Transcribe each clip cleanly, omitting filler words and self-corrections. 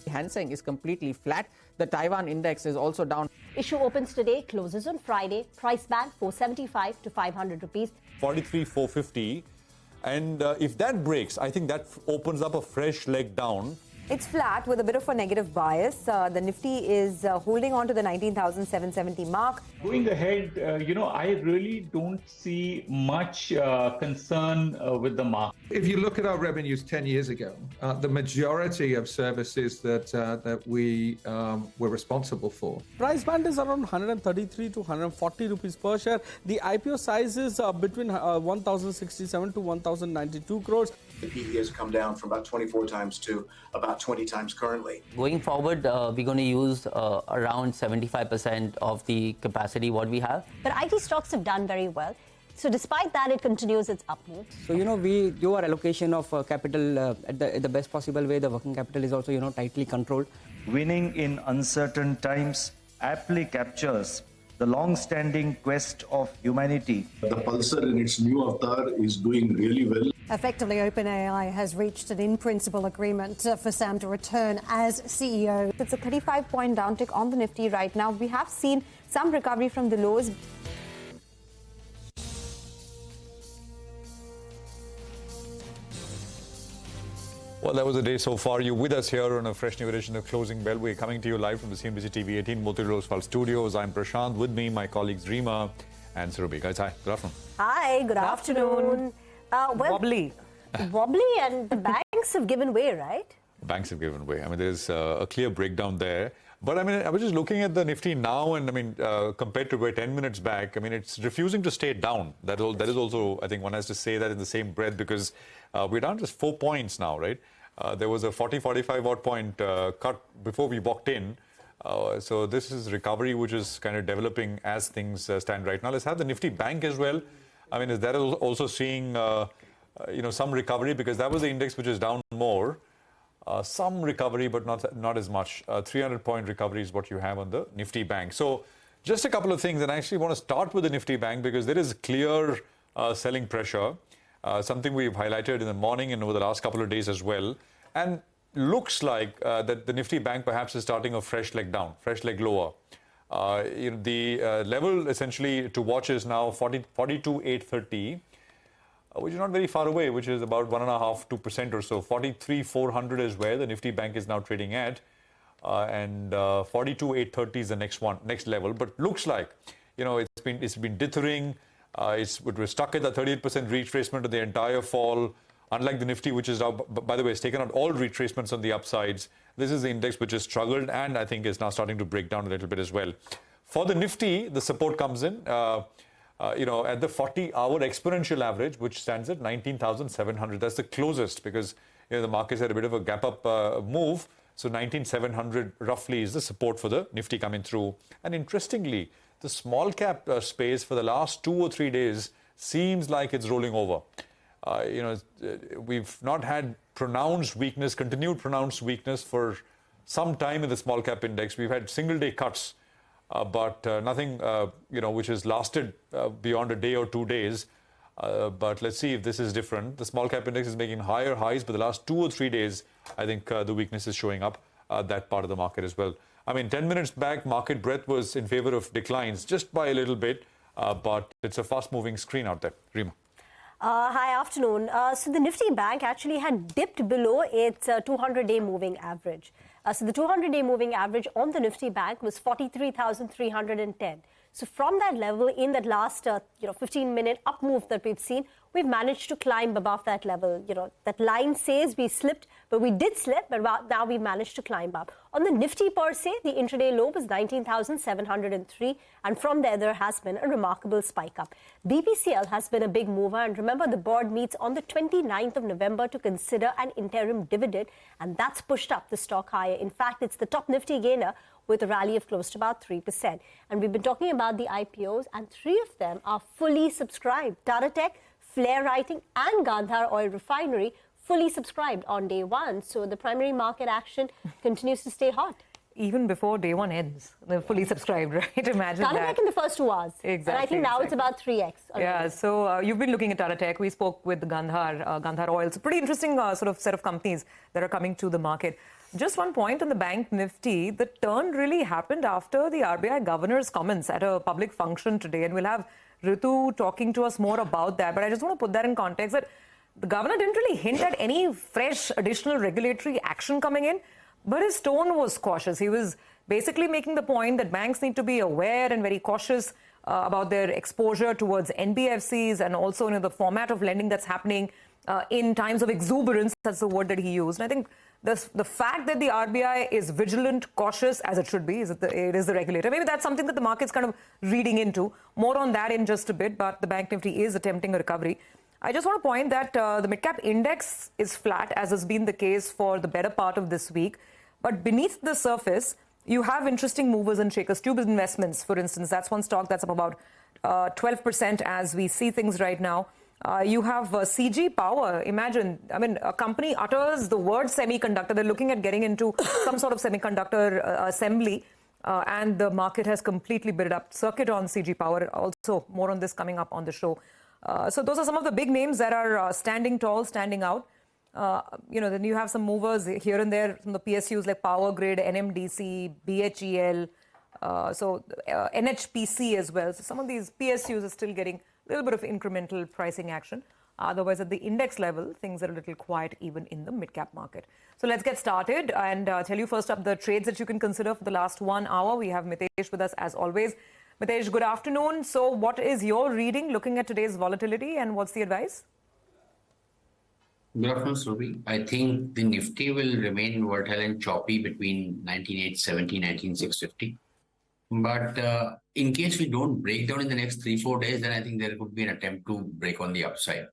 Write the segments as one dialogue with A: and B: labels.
A: Hang Seng is completely flat. The Taiwan index is also down.
B: Issue opens today, closes on Friday. Price band 475 to 500 rupees.
C: 43,450. And if that breaks, I think that opens up a fresh leg down.
D: It's flat with a bit of a negative bias. The Nifty is holding on to the 19,770 mark.
E: Going ahead, I really don't see much concern with the market.
F: If you look at our revenues 10 years ago, the majority of services that we were responsible for.
G: Price band is around 133 to 140 rupees per share. The IPO size is between 1,067 to 1,092 crores.
H: The PE has come down from about 24 times to about 20 times currently.
I: Going forward, we're going to use around 75% of the capacity what we have.
B: But IT stocks have done very well. So despite that, it continues its up move.
J: So, we do our allocation of capital at the best possible way. The working capital is also, tightly controlled.
K: Winning in uncertain times aptly captures the long-standing quest of humanity.
L: The Pulsar in its new avatar is doing really well.
M: Effectively, OpenAI has reached an in-principle agreement for Sam to return as CEO.
D: It's a 35-point downtick on the Nifty right now. We have seen some recovery from the lows.
C: Well, that was the day so far. You're with us here on a fresh new edition of Closing Bell. We're coming to you live from the CNBC-TV18 Motilal Oswal studios. I'm Prashant. With me, my colleagues Reema and Surabhi. Guys, hi. Good afternoon.
B: Hi, good afternoon.
A: Wobbly.
B: Wobbly, and the banks have given way, right?
C: Banks have given way. I mean, there's a clear breakdown there. But I mean, I was just looking at the Nifty now, and I mean, compared to where 10 minutes back, I mean, it's refusing to stay down. That is also, I think one has to say that in the same breath, because we're down just 4 points now, right? There was a 45 odd point cut before we walked in. So this is recovery which is kind of developing as things stand right now. Let's have the Nifty Bank as well. I mean, is that also seeing some recovery, because that was the index which is down more. Some recovery, but not as much. 300-point recovery is what you have on the Nifty Bank. So just a couple of things, and I actually want to start with the Nifty Bank because there is clear selling pressure, something we've highlighted in the morning and over the last couple of days as well. And looks like that the Nifty Bank perhaps is starting a fresh leg down, fresh leg lower. The level essentially to watch is now 42,830. Which is not very far away, which is about 1.5–2% or so. 43,400 is where the Nifty Bank is now trading at, and 42,830 is the next level. But looks like, it's been dithering. It was stuck at the 38% retracement of the entire fall. Unlike the Nifty, which is now, by the way, has taken out all retracements on the upsides. This is the index which has struggled and I think is now starting to break down a little bit as well. For the Nifty, the support comes in. At the 40-hour exponential average, which stands at 19,700. That's the closest because the markets had a bit of a gap-up move. So 19,700 roughly is the support for the Nifty coming through. And interestingly, the small cap space for the last 2 or 3 days seems like it's rolling over. We've not had pronounced weakness, continued pronounced weakness for some time in the small cap index. We've had single-day cuts. But nothing, which has lasted beyond a day or 2 days. But let's see if this is different. The small cap index is making higher highs, but the last 2 or 3 days, I think the weakness is showing up that part of the market as well. I mean, 10 minutes back, market breadth was in favor of declines just by a little bit, but it's a fast-moving screen out there. Reema.
B: Hi, afternoon. So the Nifty Bank actually had dipped below its 200-day moving average. So the 200-day moving average on the Nifty Bank was 43,310. So from that level, in that last 15-minute up move that we've seen, we've managed to climb above that level. That line says we slipped, but we did slip, but now we managed to climb up. On the Nifty per se, the intraday low was 19,703, and from there has been a remarkable spike up. BPCL has been a big mover, and remember the board meets on the 29th of November to consider an interim dividend, and that's pushed up the stock higher. In fact, it's the top Nifty gainer with a rally of close to about 3%. And we've been talking about the IPOs, and 3 of them are fully subscribed. Tata Tech, Flair Writing, and Gandhar Oil Refinery fully subscribed on day one. So the primary market action continues to stay hot.
N: even before day one ends. They're fully subscribed, right? Imagine
B: Tata
N: that.
B: Tech in the first 2 hours.
N: Exactly.
B: And I think now it's about 3x.
N: Yeah, so you've been looking at Tata Tech. We spoke with Gandhar Oil. It's a pretty interesting sort of set of companies that are coming to the market. Just one point on the bank Nifty. The turn really happened after the RBI governor's comments at a public function today. And we'll have Ritu talking to us more about that. But I just want to put that in context that the governor didn't really hint at any fresh additional regulatory action coming in. But his tone was cautious. He was basically making the point that banks need to be aware and very cautious about their exposure towards NBFCs and also the format of lending that's happening in times of exuberance. That's the word that he used. And I think the fact that the RBI is vigilant, cautious, as it should be, it is the regulator. Maybe that's something that the market's kind of reading into. More on that in just a bit, but the Bank Nifty is attempting a recovery. I just want to point that the mid-cap index is flat, as has been the case for the better part of this week. But beneath the surface, you have interesting movers and shakers. Tube Investments, for instance, that's one stock that's up about 12% as we see things right now. You have CG Power. Imagine, I mean, a company utters the word semiconductor. They're looking at getting into some sort of semiconductor assembly. And the market has completely bid up. Circuit on CG Power. Also, more on this coming up on the show. So those are some of the big names that are standing tall, standing out. Then you have some movers here and there from the PSUs like Power Grid, NMDC, BHEL, NHPC as well. So some of these PSUs are still getting a little bit of incremental pricing action. Otherwise, at the index level, things are a little quiet even in the mid-cap market. So let's get started and tell you first up the trades that you can consider for the last 1 hour. We have Mitesh with us as always. Mitesh, good afternoon. So what is your reading looking at today's volatility and what's the advice?
O: Good afternoon, Surabhi. I think the Nifty will remain volatile and choppy between 19,870, 19,650. But in case we don't break down in the next 3-4 days, then I think there could be an attempt to break on the upside.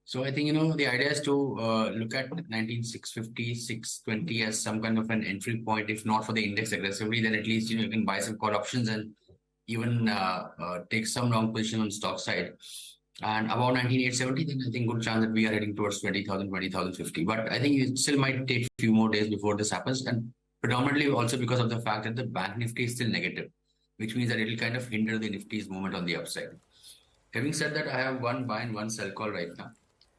O: So I think, the idea is to look at 19,650, 620 as some kind of an entry point. If not for the index aggressively, then at least, you can buy some call options and even take some long position on stock side. And about 19,870, then I think good chance that we are heading towards 20,000, 20,050. But I think it still might take a few more days before this happens. And predominantly also because of the fact that the Bank Nifty is still negative, which means that it will kind of hinder the Nifty's movement on the upside. Having said that, I have one buy and one sell call right now.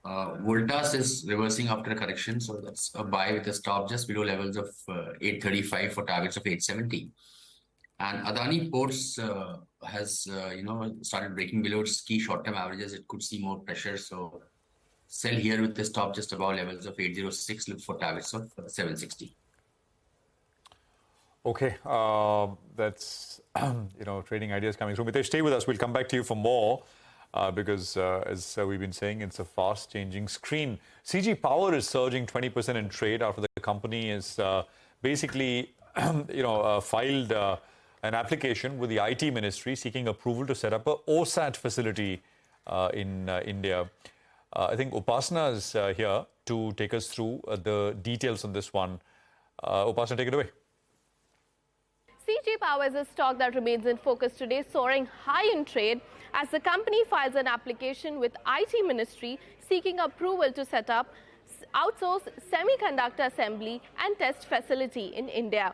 O: Voltas is reversing after a correction. So that's a buy with a stop just below levels of 835 for targets of 870. And Adani Ports has, started breaking below its key short-term averages. It could see more pressure. So sell here with the stop just above levels of 806. Look for targets of 760.
C: Okay, that's, trading ideas coming through. Mitesh, stay with us. We'll come back to you for more because, as we've been saying, it's a fast-changing screen. CG Power is surging 20% in trade after the company is basically, filed an application with the IT ministry seeking approval to set up a OSAT facility in India. I think Upasana is here to take us through the details on this one. Upasana, take it away.
P: CG Power is a stock that remains in focus today, soaring high in trade as the company files an application with IT Ministry seeking approval to set up outsourced semiconductor assembly and test facility in India.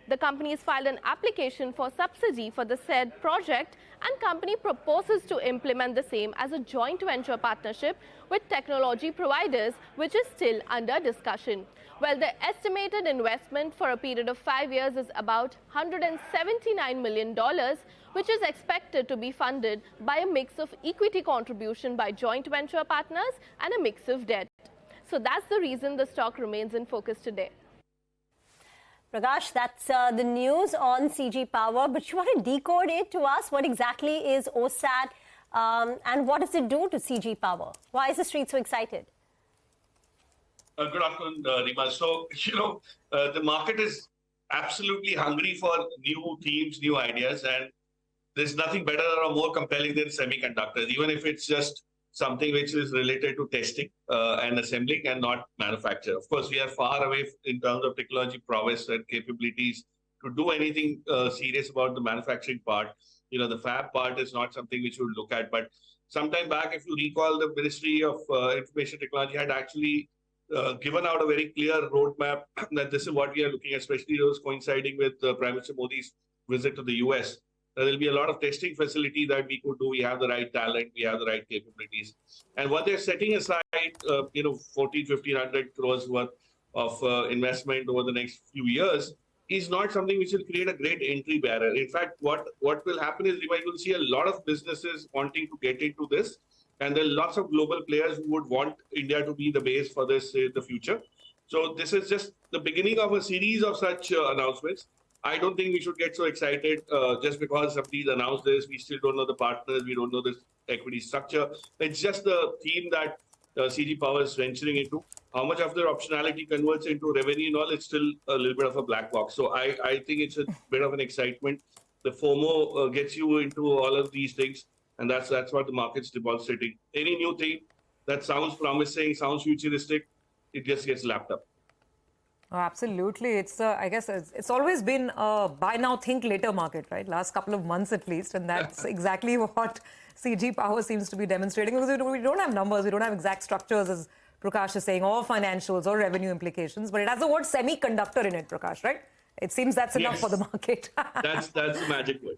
P: The company has filed an application for subsidy for the said project, and company proposes to implement the same as a joint venture partnership with technology providers, which is still under discussion. Well, the estimated investment for a period of 5 years is about $179 million, which is expected to be funded by a mix of equity contribution by joint venture partners and a mix of debt. So that's the reason the stock remains in focus today.
B: Prakash, that's the news on CG Power, but you want to decode it to us? What exactly is OSAT and what does it do to CG Power? Why is the street so excited?
Q: Good afternoon, Rima. So, the market is absolutely hungry for new themes, new ideas, and there's nothing better or more compelling than semiconductors, even if it's just something which is related to testing and assembling and not manufacture. Of course, we are far away in terms of technology prowess and capabilities to do anything serious about the manufacturing part. The fab part is not something which we would look at. But sometime back, if you recall, the Ministry of Information Technology had actually given out a very clear roadmap that this is what we are looking at, especially those coinciding with Prime Minister Modi's visit to the US. There will be a lot of testing facility that we could do. We have the right talent, we have the right capabilities. And what they're setting aside, 1,500 crores worth of investment over the next few years is not something which will create a great entry barrier. In fact, what will happen is you will see a lot of businesses wanting to get into this. And there are lots of global players who would want India to be the base for this in the future. So this is just the beginning of a series of such announcements. I don't think we should get so excited just because somebody's announced this. We still don't know the partners. We don't know the equity structure. It's just the theme that CG Power is venturing into. How much of their optionality converts into revenue and all, it's still a little bit of a black box. So I think it's a bit of an excitement. The FOMO gets you into all of these things. And that's what the market's demonstrating. Any new thing that sounds promising, sounds futuristic, it just gets lapped up.
N: Oh, absolutely. It's I guess it's always been a buy now, think later market, right? Last couple of months at least. And that's exactly what CG Power seems to be demonstrating. Because we don't have numbers, we don't have exact structures, as Prakash is saying, or financials or revenue implications. But it has the word semiconductor in it, Prakash, right? It seems that's enough for the market.
Q: That's the magic word.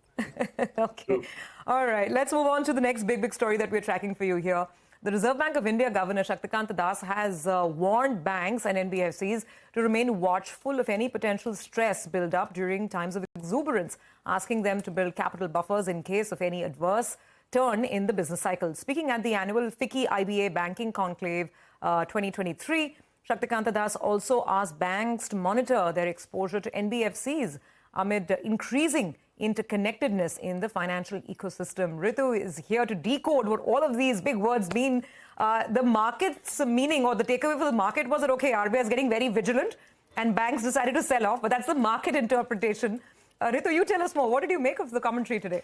N: Okay.
Q: True.
N: All right. Let's move on to the next big story that we're tracking for you here. The Reserve Bank of India Governor Shaktikant Das has warned banks and NBFCs to remain watchful of any potential stress build up during times of exuberance, asking them to build capital buffers in case of any adverse turn in the business cycle. Speaking at the annual FICCI IBA Banking Conclave 2023, Shaktikant Das also asked banks to monitor their exposure to NBFCs amid increasing interconnectedness in the financial ecosystem. Ritu is here to decode what all of these big words mean. The market's meaning or the takeaway for the market was that, okay, RBI is getting very vigilant and banks decided to sell off, but that's the market interpretation. Ritu, you tell us more. What did you make of the commentary today?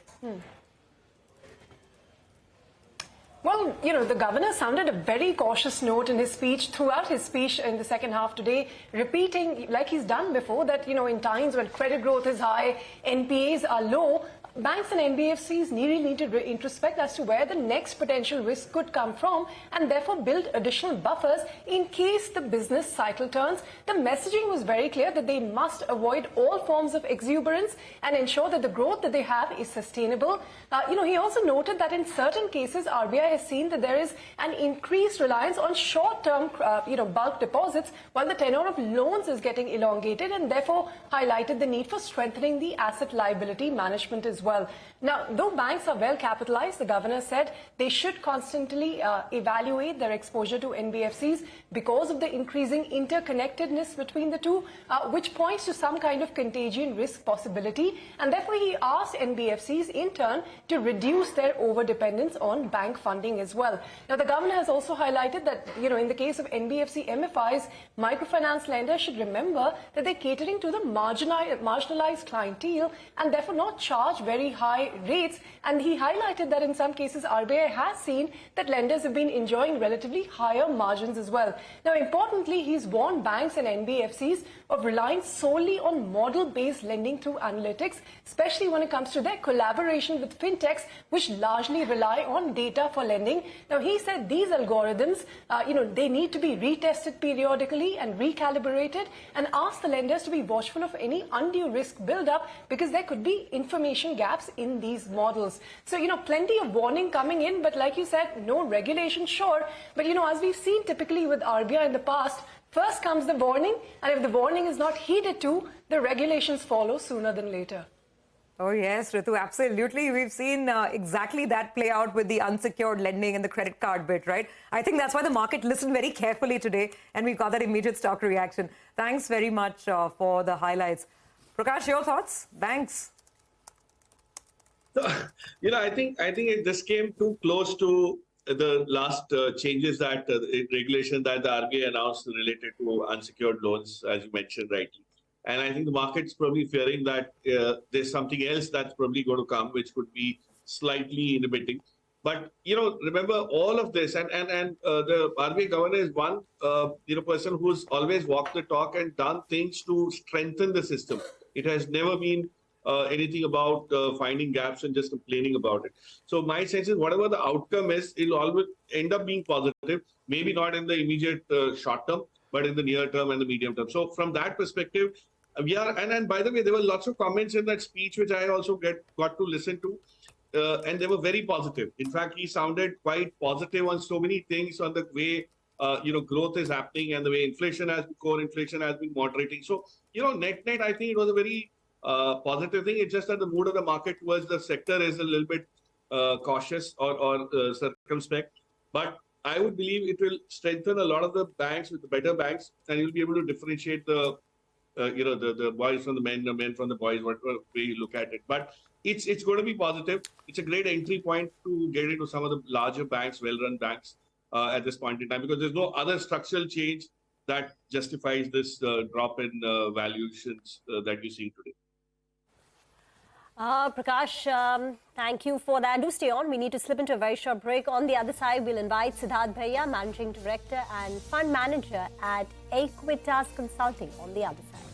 R: Well, the governor sounded a very cautious note in his speech, throughout his speech in the second half today, repeating, like he's done before, that, in times when credit growth is high, NPAs are low, banks and NBFCs really need to introspect as to where the next potential risk could come from and therefore build additional buffers in case the business cycle turns. The messaging was very clear that they must avoid all forms of exuberance and ensure that the growth that they have is sustainable. He also noted that in certain cases, RBI has seen that there is an increased reliance on short-term, bulk deposits while the tenor of loans is getting elongated, and therefore highlighted the need for strengthening the asset liability management as well. Now, though banks are well capitalized, the governor said they should constantly evaluate their exposure to NBFCs because of the increasing interconnectedness between the two, which points to some kind of contagion risk possibility. And therefore, he asked NBFCs in turn to reduce their over-dependence on bank funding as well. Now, the governor has also highlighted that, in the case of NBFC MFIs, microfinance lenders should remember that they're catering to the marginalized clientele and therefore not charge very high rates. And he highlighted that in some cases, RBI has seen that lenders have been enjoying relatively higher margins as well. Now, importantly, he's warned banks and NBFCs of relying solely on model-based lending through analytics, especially when it comes to their collaboration with fintechs, which largely rely on data for lending. Now, he said these algorithms, they need to be retested periodically and recalibrated, and ask the lenders to be watchful of any undue risk build-up because there could be information gaps in these models. So, plenty of warning coming in, but like you said, no regulation, sure. But, as we've seen typically with RBI in the past, first comes the warning, and if the warning is not heeded to, the regulations follow sooner than later.
N: Oh, yes, Ritu, absolutely. We've seen exactly that play out with the unsecured lending and the credit card bit, right? I think that's why the market listened very carefully today, and we got that immediate stock reaction. Thanks very much for the highlights. Prakash, your thoughts? Banks?
Q: I think this came too close to the last changes that regulation that the RBI announced related to unsecured loans, as you mentioned rightly. And I think the market's probably fearing that there's something else that's probably going to come, which could be slightly inhibiting. But, remember all of this, and the RBI governor is one, person who's always walked the talk and done things to strengthen the system. It has never been anything about finding gaps and just complaining about it. So my sense is whatever the outcome is, it'll always end up being positive, maybe not in the immediate short term, but in the near term and the medium term. So from that perspective, we are, and by the way, there were lots of comments in that speech, which I also got to listen to. And they were very positive. In fact, he sounded quite positive on so many things, on the way growth is happening and the way core inflation has been moderating. So net, I think it was a very positive thing. It's just that the mood of the market towards the sector is a little bit cautious or circumspect. But I would believe it will strengthen a lot of the banks with the better banks, and you'll be able to differentiate the boys from the men from the boys, whatever way you look at it. But it's going to be positive. It's a great entry point to get into some of the larger banks, well-run banks at this point in time, because there's no other structural change that justifies this drop in valuations that we're seeing today.
B: Prakash, thank you for that. Do stay on. We need to slip into a very short break. On the other side, we'll invite Siddharth Bhaiya, Managing Director and Fund Manager at Equitas Consulting, on the other side.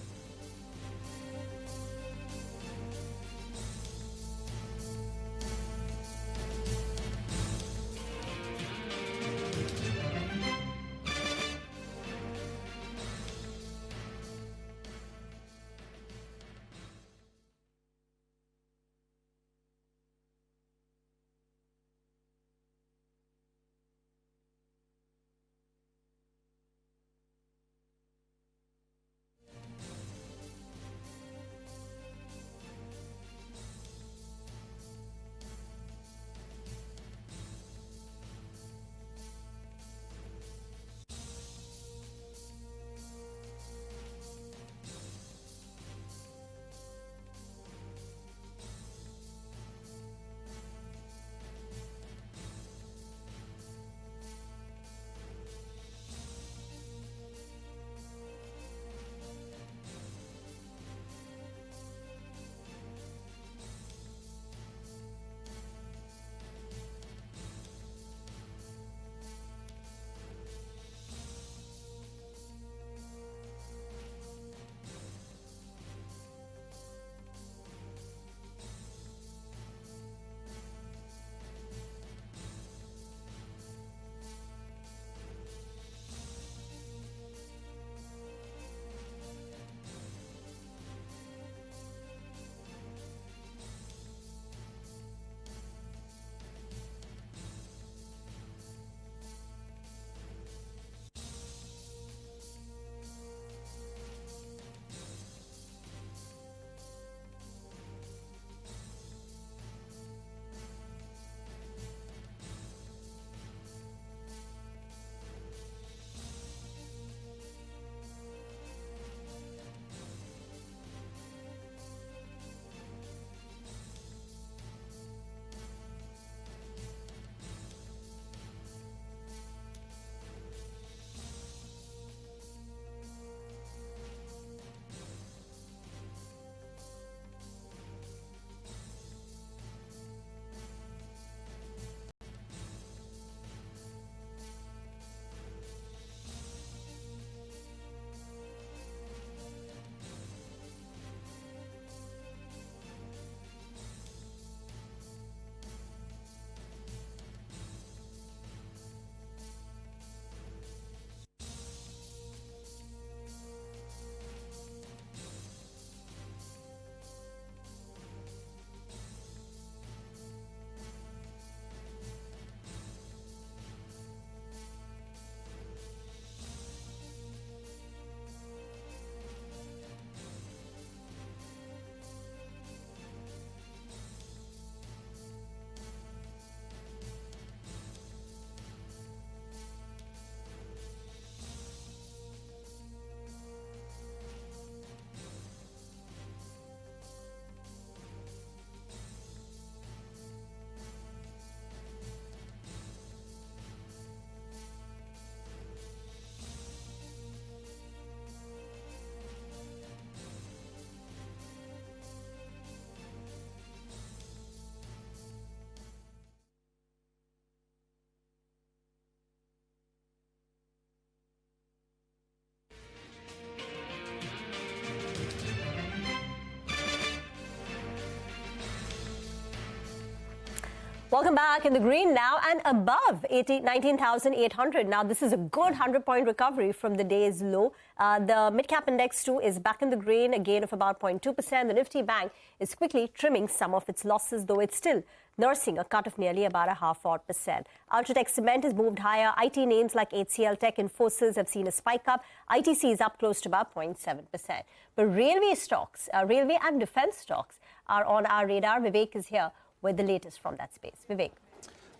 B: Welcome back. In the green now and above 19,800. Now, this is a good 100-point recovery from the day's low. The mid-cap index, too, is back in the green, a gain of about 0.2%. The Nifty Bank is quickly trimming some of its losses, though it's still nursing a cut of nearly about 0.5%. Ultratech Cement has moved higher. IT names like HCL Tech and Infosys have seen a spike up. ITC is up close to about 0.7%. But railway stocks, railway and defense stocks are on our radar. Vivek is here with the latest from that space. Vivek.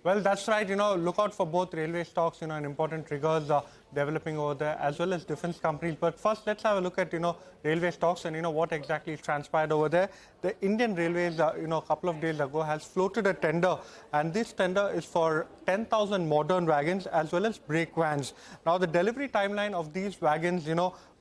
S: Well, that's right. Look out for both railway stocks, and important triggers developing over there, as well as defense companies. But first, let's have a look at, railway stocks and, what exactly transpired over there. The Indian Railways, a couple of days ago has floated a tender, and this tender is for 10,000 modern wagons as well as brake vans. Now, the delivery timeline of these wagons,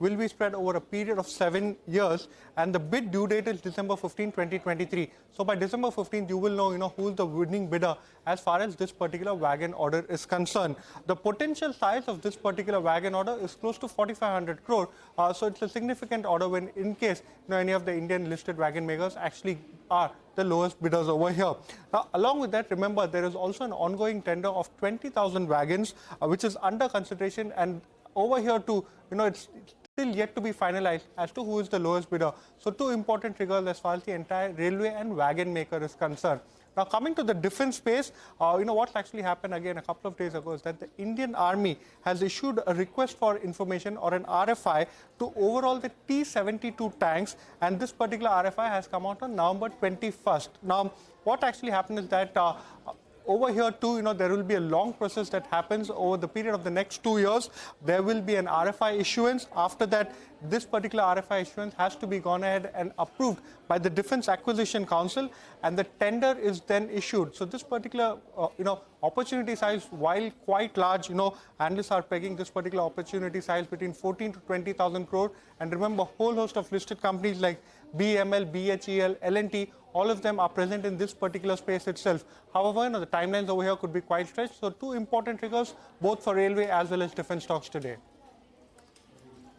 S: will be spread over a period of 7 years, and the bid due date is December 15, 2023. So by December 15th, you will know, who is the winning bidder as far as this particular wagon order is concerned. The potential size of this particular wagon order is close to 4,500 crore. So it's a significant order when, in case, any of the Indian listed wagon makers actually are the lowest bidders over here. Now, along with that, remember, there is also an ongoing tender of 20,000 wagons, which is under consideration, and over here too, it's still yet to be finalized as to who is the lowest bidder. So two important triggers as far as the entire railway and wagon maker is concerned. Now, coming to the defense space, what's actually happened again a couple of days ago is that the Indian Army has issued a request for information, or an RFI, to overhaul the T-72 tanks, and this particular RFI has come out on November 21st. Now, what actually happened is that over here too, there will be a long process that happens over the period of the next 2 years. There will be an RFI issuance. After that, this particular RFI issuance has to be gone ahead and approved by the Defence Acquisition Council, and the tender is then issued. So this particular, opportunity size, while quite large, analysts are pegging this particular opportunity size between 14 to 20,000 crore. And remember, whole host of listed companies like BML, BHEL, L&T, all of them are present in this particular space itself. However, the timelines over here could be quite stretched. So two important triggers, both for railway as well as defense stocks today.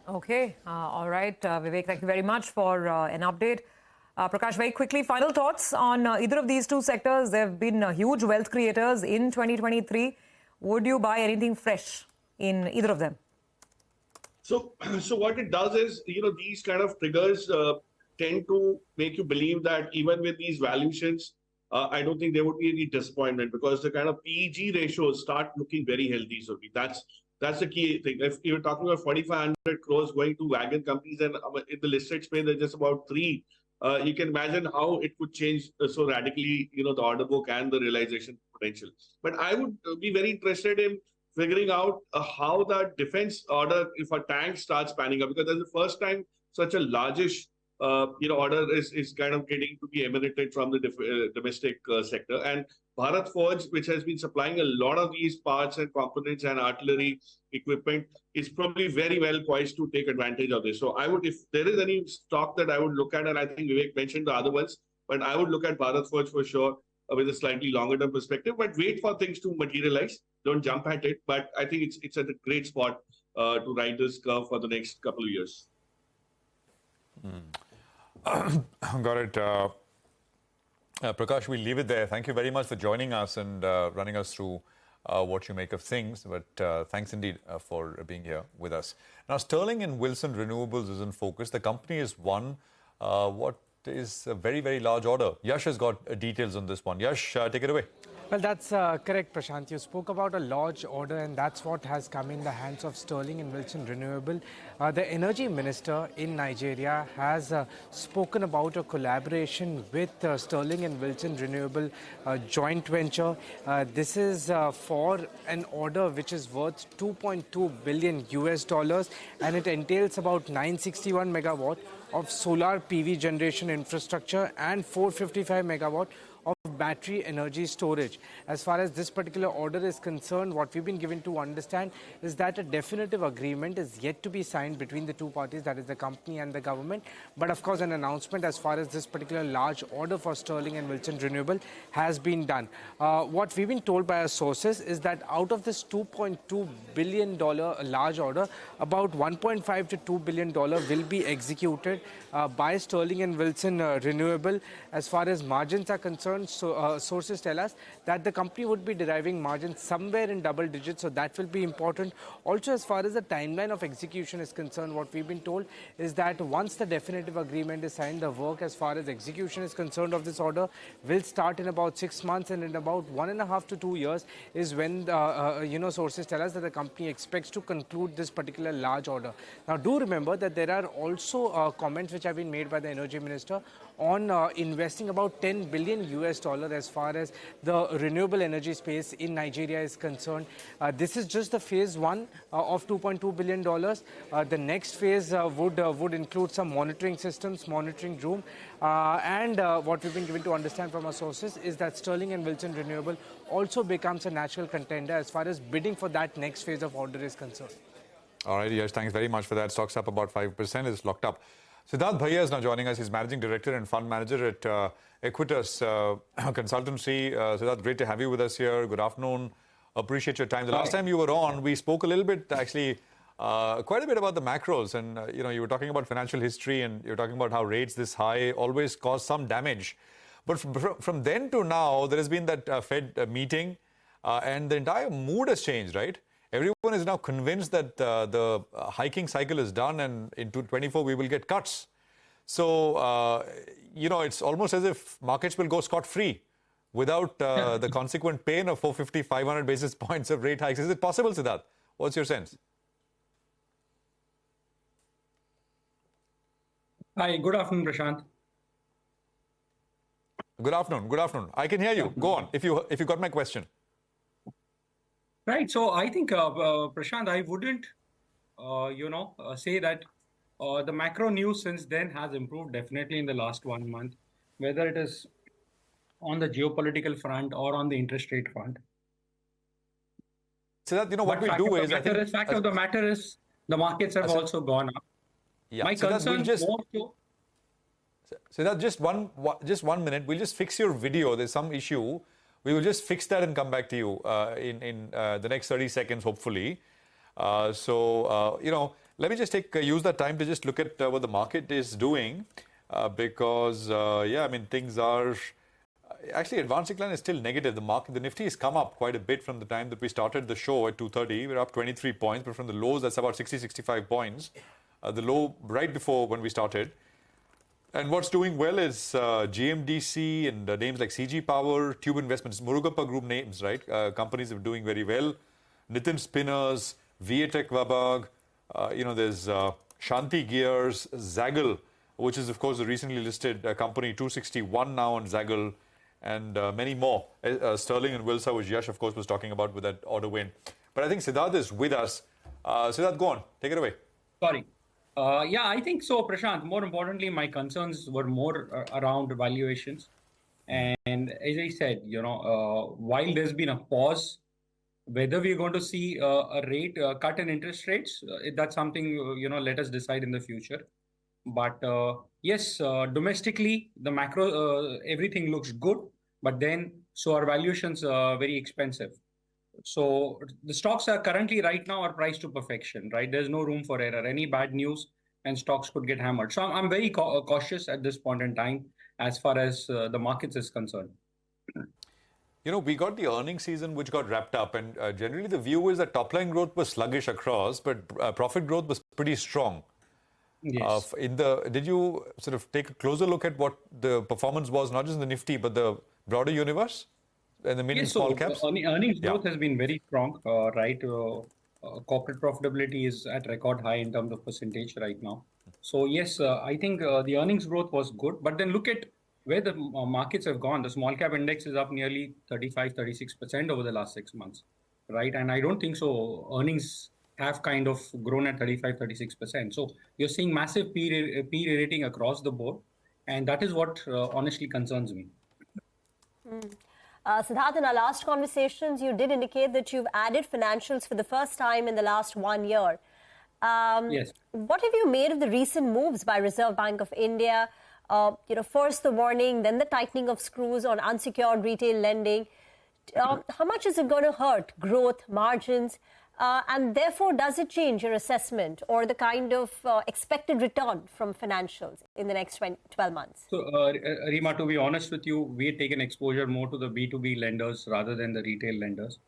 N: Okay. All right. Vivek, thank you very much for an update. Prakash, very quickly, final thoughts on either of these two sectors. There have been huge wealth creators in 2023. Would you buy anything fresh in either of them?
Q: So what it does is, these kind of triggers tend to make you believe that even with these valuations, I don't think there would be any disappointment, because the kind of PEG ratios start looking very healthy. So that's the key thing. If you're talking about 4,500 crores going to wagon companies, and in the listed space, there's just about 3. You can imagine how it could change so radically, the order book and the realization potential. But I would be very interested in figuring out how the defense order, if a tank starts panning up, because that's the first time such a largish order is kind of getting to be emanated from the domestic sector. And Bharat Forge, which has been supplying a lot of these parts and components and artillery equipment, is probably very well poised to take advantage of this. So I would, if there is any stock that I would look at, and I think Vivek mentioned the other ones, but I would look at Bharat Forge for sure with a slightly longer term perspective, but wait for things to materialize. Don't jump at it. But I think it's at a great spot to ride this curve for the next couple of years.
C: Got it. Prakash, we'll leave it there. Thank you very much for joining us and running us through what you make of things. But thanks indeed for being here with us. Now, Sterling and Wilson Renewables is in focus. The company has won what is a very, very large order. Yash has got details on this one. Yash, take it away.
T: Well, that's correct, Prashant. You spoke about a large order, and that's what has come in the hands of Sterling and Wilson Renewable. The energy minister in Nigeria has spoken about a collaboration with Sterling and Wilson Renewable joint venture. This is for an order which is worth $2.2 billion US, and it entails about 961 megawatt of solar PV generation infrastructure and 455 megawatt of battery energy storage. As far as this particular order is concerned, what we've been given to understand is that a definitive agreement is yet to be signed between the two parties, that is the company and the government. But of course, an announcement as far as this particular large order for Sterling and Wilson Renewable has been done. What we've been told by our sources is that out of this $2.2 billion large order, about $1.5 to $2 billion will be executed by Sterling and Wilson Renewable. As far as margins are concerned, sources tell us that the company would be deriving margins somewhere in double digits, so that will be important. Also, as far as the timeline of execution is concerned, what we've been told is that once the definitive agreement is signed, the work as far as execution is concerned of this order will start in about 6 months, and in about 1.5 to 2 years is when sources tell us that the company expects to conclude this particular large order. Now, do remember that there are also comments which have been made by the Energy Minister on investing about $10 billion as far as the renewable energy space in Nigeria is concerned. This is just the phase one of $2.2 billion. The next phase would include some monitoring systems, monitoring room, and what we've been given to understand from our sources is that Sterling and Wilson Renewable also becomes a natural contender as far as bidding for that next phase of order is concerned.
C: All right, yes, thanks very much for that. Stocks up about 5%, it's locked up. Siddharth Bhaiya is now joining us. He's Managing Director and Fund Manager at Equitas Consultancy. Siddharth, great to have you with us here. Good afternoon. Appreciate your time. The last time you were on, we spoke a little bit, actually, quite a bit about the macros. And, you were talking about financial history and you're talking about how rates this high always cause some damage. But from then to now, there has been that Fed meeting and the entire mood has changed, right? Everyone is now convinced that the hiking cycle is done and in 2024 we will get cuts. So, it's almost as if markets will go scot-free without the consequent pain of 450, 500 basis points of rate hikes. Is it possible, Siddharth? What's your sense?
U: Hi, good afternoon, Prashant.
C: Good afternoon. Good afternoon. I can hear you. Go on, if you got my question.
U: Right. So I think, Prashant, I wouldn't, say that the macro news since then has improved definitely in the last 1 month, whether it is on the geopolitical front or on the interest rate front.
C: So that, what we'll do is...
U: The fact of the matter is the markets have also gone up.
C: Yeah.
U: My concern is more so...
C: So that just one minute. We'll just fix your video. There's some issue. We will just fix that and come back to you in the next 30 seconds, hopefully. Let me just use that time to just look at what the market is doing because, things are... Actually, advanced decline is still negative. The Nifty has come up quite a bit from the time that we started the show at 2:30. We're up 23 points, but from the lows, that's about 60, 65 points. The low right before when we started. And what's doing well is GMDC and names like CG Power, Tube Investments, Murugappa Group names, right? Companies are doing very well. Nitin Spinners, Viatech Vabag, there's Shanti Gears, Zaggle, which is, of course, a recently listed company, 261 now on Zaggle, and many more. Sterling and Wilson, which Yash, of course, was talking about with that order win. But I think Siddharth is with us. Siddharth, go on. Take it away.
U: Sorry. I think so, Prashant. More importantly, my concerns were more around valuations. And as I said, while there's been a pause, whether we're going to see a rate cut in interest rates, that's something, let us decide in the future. But yes, domestically, the macro, everything looks good. But then, so our valuations are very expensive. So the stocks are currently right now are priced to perfection, right? There's no room for error. Any bad news and stocks could get hammered. So I'm very cautious at this point in time as far as the markets is concerned.
C: We got the earnings season which got wrapped up and generally the view is that top line growth was sluggish across, but profit growth was pretty strong.
U: Yes.
C: Did you sort of take a closer look at what the performance was, not just in the Nifty, but the broader universe? And the mid and small caps?
U: Earnings growth has been very strong, right? Corporate profitability is at record high in terms of percentage right now. So yes, I think the earnings growth was good. But then look at where the markets have gone. The small cap index is up nearly 35-36% over the last 6 months, right? And I don't think so. Earnings have kind of grown at 35-36%. So you're seeing massive P-rating across the board. And that is what honestly concerns me.
B: Siddharth, in our last conversations, you did indicate that you've added financials for the first time in the last 1 year.
U: Yes.
B: What have you made of the recent moves by Reserve Bank of India? First the warning, then the tightening of screws on unsecured retail lending. How much is it going to hurt growth, margins? And therefore, does it change your assessment or the kind of expected return from financials in the next 12 months?
U: So, Rima, to be honest with you, we had taken exposure more to the B2B lenders rather than the retail lenders,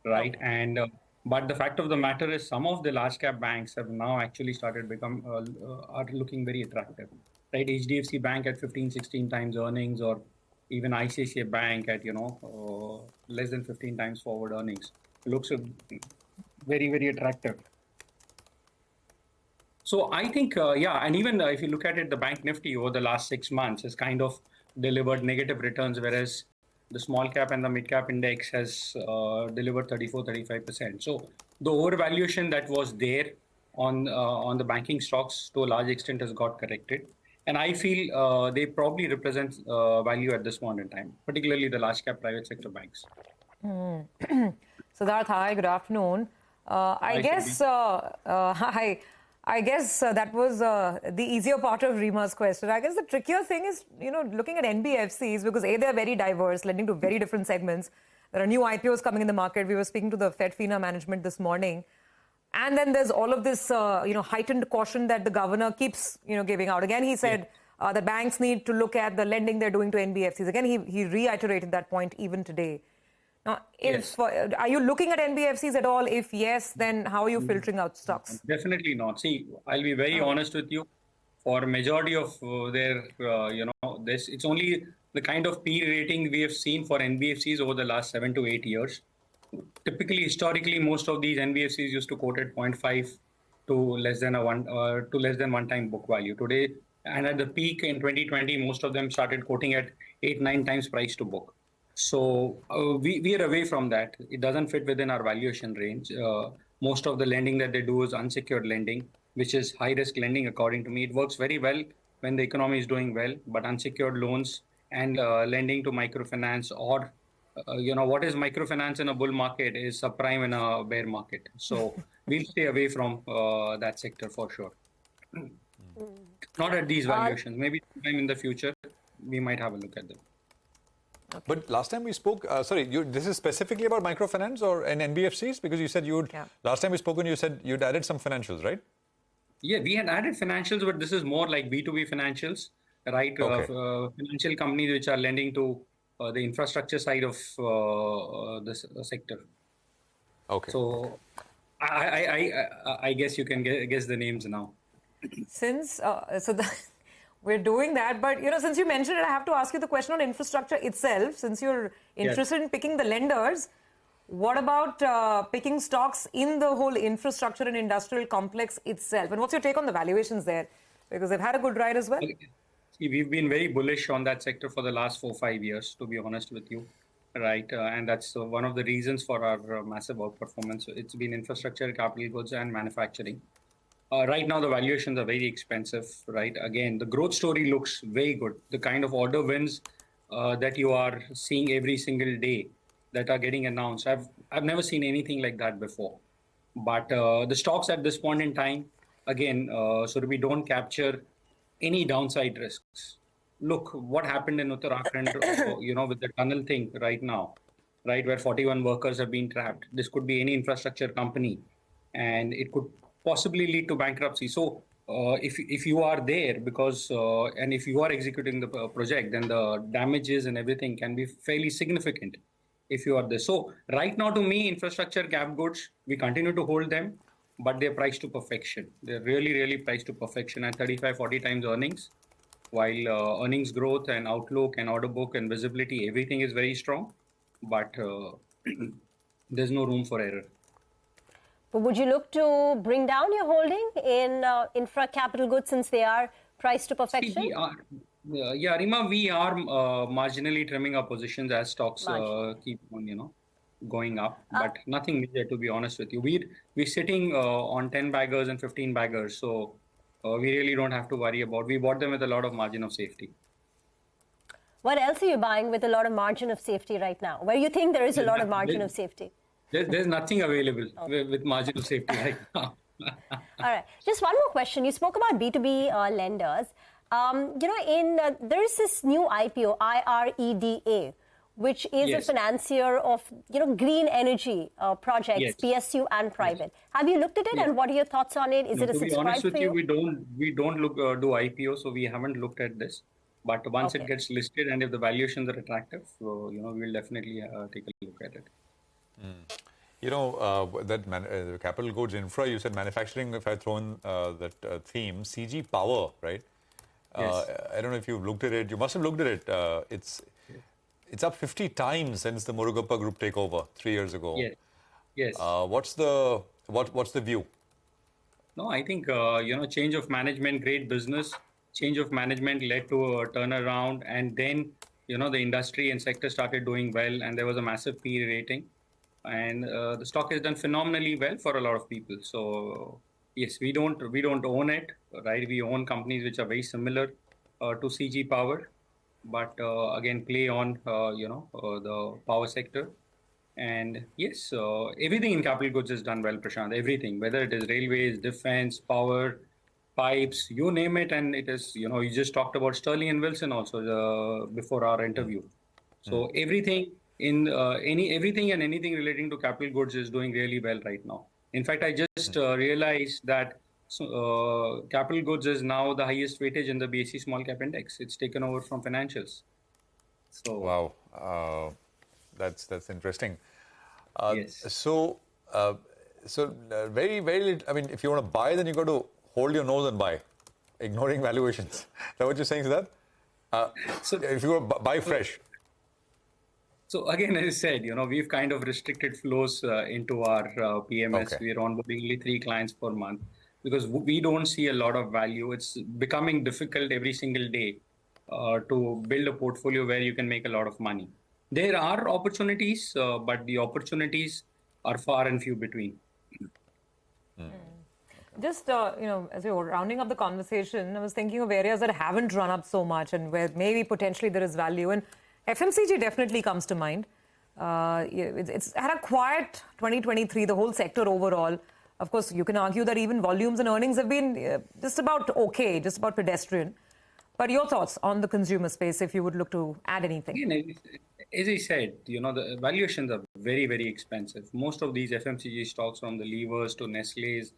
U: right? Okay. And but the fact of the matter is, some of the large cap banks have now actually started are looking very attractive, right? HDFC Bank at 15, 16 times earnings, or even ICICI Bank at less than 15 times forward earnings looks very, very attractive. So I think, and even if you look at it, the Bank Nifty over the last 6 months has kind of delivered negative returns, whereas the small cap and the mid cap index has delivered 34-35%. So the overvaluation that was there on the banking stocks to a large extent has got corrected. And I feel they probably represent value at this point in time, particularly the large cap private sector banks.
N: Siddharth, hi, good afternoon. I guess that was the easier part of Rima's question. I guess the trickier thing is, looking at NBFCs, because A, they're very diverse, lending to very different segments. There are new IPOs coming in the market. We were speaking to the FedFina management this morning. And then there's all of this, heightened caution that the governor keeps, giving out. Again, he said that banks need to look at the lending they're doing to NBFCs. Again, he reiterated that point even today. Now, are you looking at NBFCs at all? If yes, then how are you filtering out stocks?
U: Definitely not. See, I'll be very honest with you. For a majority of their, it's only the kind of P rating we have seen for NBFCs over the last 7 to 8 years. Typically, historically, most of these NBFCs used to quote at 0.5 to less than one time book value. Today, and at the peak in 2020, most of them started quoting at 8-9 times price to book. So we are away from that. It doesn't fit within our valuation range. Most of the lending that they do is unsecured lending, which is high risk lending. According to me, it works very well when the economy is doing well. But unsecured loans and lending to microfinance, or what is microfinance in a bull market is subprime in a bear market. So we'll stay away from that sector for sure. Not at these valuations. Maybe sometime in the future we might have a look at them.
C: Okay. But last time we spoke, this is specifically about microfinance or NBFCs? Because you said last time we spoke, you said you'd added some financials, right?
U: Yeah, we had added financials, but this is more like B2B financials, right? Okay. Financial companies which are lending to the infrastructure side of this sector.
C: Okay.
U: So I guess you can guess the names now.
N: Since we're doing that, but since you mentioned it, I have to ask you the question on infrastructure itself. Since you're interested in picking the lenders, what about picking stocks in the whole infrastructure and industrial complex itself? And what's your take on the valuations there? Because they've had a good ride as well.
U: See, we've been very bullish on that sector for the last 4-5 years, to be honest with you, right? And that's one of the reasons for our massive outperformance. It's been infrastructure, capital goods, and manufacturing. Right now, the valuations are very expensive, right? Again, the growth story looks very good. The kind of order wins that you are seeing every single day that are getting announced, I've never seen anything like that before. But the stocks at this point in time, again, so that we don't capture any downside risks. Look what happened in Uttarakhand, with the tunnel thing right now, right, where 41 workers have been trapped. This could be any infrastructure company, and it could possibly lead to bankruptcy. So if you are there because, and if you are executing the project, then the damages and everything can be fairly significant if you are there. So right now, to me, infrastructure cap goods, we continue to hold them, but they're priced to perfection. They're really, really priced to perfection at 35-40 times earnings, while earnings growth and outlook and order book and visibility, everything is very strong, but there's no room for error.
B: But would you look to bring down your holding in infra capital goods since they are priced to perfection?
U: Rima, we are marginally trimming our positions as stocks keep on, going up, but nothing major, to be honest with you. We're sitting on 10 baggers and 15 baggers, so we really don't have to worry about. We bought them with a lot of margin of safety.
B: What else are you buying with a lot of margin of safety right now? Where you think there is a lot of margin of safety?
U: There's nothing available with margin of safety right now.
B: All right. Just one more question. You spoke about B2B lenders. There is this new IPO, IREDA, which is a financier of green energy projects, PSU and private. Have you looked at it, and what are your thoughts on it? Is it a subscribe for you?
U: To be honest with you, we don't look do IPO, so we haven't looked at this. But once it gets listed, and if the valuations are attractive, so we'll definitely take a look at it.
C: That capital goods infra, you said manufacturing. If I throw in that theme, CG Power, right?
U: Yes.
C: I don't know if you've looked at it. You must have looked at it. It's up 50 times since the Murugappa Group takeover 3 years ago.
U: Yes. Yes.
C: What's the view?
U: No, I think change of management, great business. Change of management led to a turnaround, and then the industry and sector started doing well, and there was a massive P rating, and the stock has done phenomenally well for a lot of people. So yes, we don't own it, right? We own companies which are very similar to CG Power, but again play on the power sector. And yes, everything in capital goods is done well, Prashant. Everything, whether it is railways, defense, power, pipes, you name it, and it is. You just talked about Sterling and Wilson also before our interview. So everything in everything and anything relating to capital goods is doing really well right now. In fact, I just realized that capital goods is now the highest weightage in the BSE small cap index. It's taken over from financials. So
C: wow, that's interesting.
U: Yes.
C: So very, very. I mean, if you want to buy, then you got to hold your nose and buy, ignoring valuations. Is that what you're saying, Siddharth? So if you buy fresh.
U: So again, as I said, we've kind of restricted flows into our PMS.
C: Okay.
U: We're onboarding only 3 clients per month because we don't see a lot of value. It's becoming difficult every single day to build a portfolio where you can make a lot of money. There are opportunities, but the opportunities are far and few between.
N: Just, as we were rounding up the conversation, I was thinking of areas that haven't run up so much and where maybe potentially there is value. And FMCG definitely comes to mind. It's had a quiet 2023, the whole sector overall. Of course, you can argue that even volumes and earnings have been just about okay, just about pedestrian. But your thoughts on the consumer space, if you would look to add anything?
U: Again, as I said, the valuations are very, very expensive. Most of these FMCG stocks, from the Levers to Nestle's,